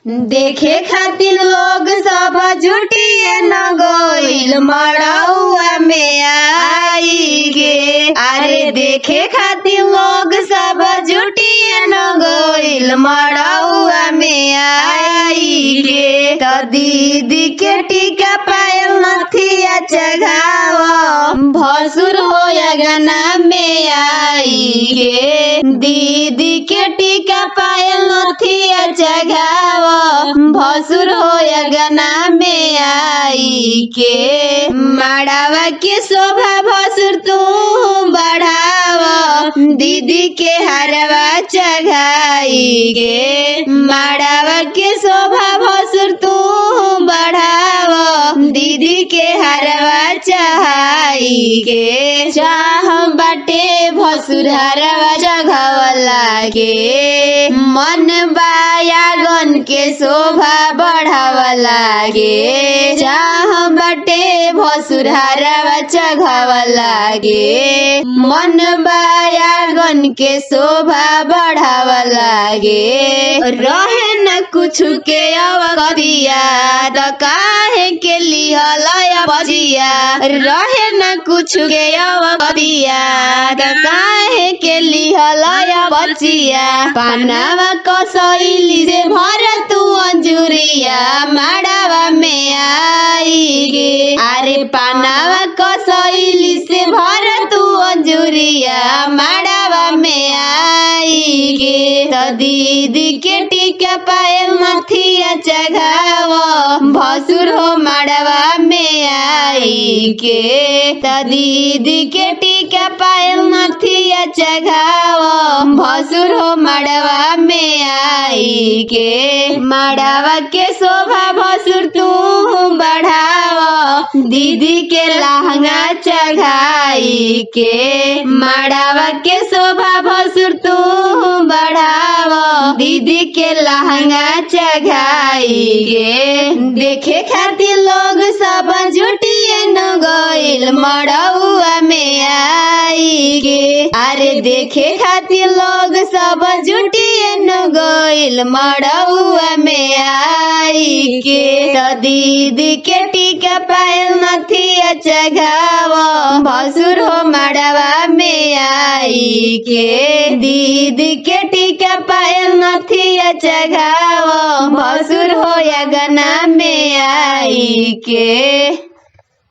देखे खातिर लोग सब जुटिए न गइल मड़उआ में आई गे। अरे देखे खातिर लोग सब जुटिए न गइल मड़उआ में आई गे। तो दीदी के टीका पायल नथिया चढ़ाव भसुर हो गना में आई गे। दीदी के टीका पायल नथिया चढ़ाव भसुर हो गना में आई के। मड़ावा के शोभा भसुर तू बढ़ाव दीदी के हरवा चढ़ाई गे। मड़ावा के शोभा भसुर तू बढ़ाव दीदी के हरवा चढ़ाई गे। चाह बाटे भसुर हरवा चढ़ावला गे। मन बायागन के शोभा बढ़ावला गे। चाह बाटे भसुर हरवा चढ़ावला गे। मन बायागन के शोभा बढ़ावला गे। रहे न कुछ के अवकरिया त काहे के लिहलया बजिया। रहे न कुछ के अवकरिया त काहे के लिहलया बचिया। पानावा कसैली से भर तू अंजुरिया मड़ावा में आई गे। अरे पानावा कसैली से भर तू अंजुरिया मड़ावा में आई गे। तो दीदी के टीका पायल नथिया चढ़ाव भसुर हो मड़वा में आई के। तो दीदी के टीका पायल नथिया चढ़ाव भसुर हो मड़वा में आई के। मड़वा के शोभा भसुर तू बढ़ाव दीदी के लहंगा चढ़ाई के। मड़वा के शोभा भसुर तू बढ़ाव दीदी के लहंगा चढ़ाई गे। देखे खातिर लोग सब जुटिए न गइल मड़उआ में आई गे। अरे देखे खातिर लोग सब जुटिए न गइल मड़उआ में आई गे। तो दीदी के टीका पायल नथिया चढ़ाव भसुर हो मड़वा में आई के। दीदी के टीका पायल नथिया चढ़ाव भसुर हो गना में आई के।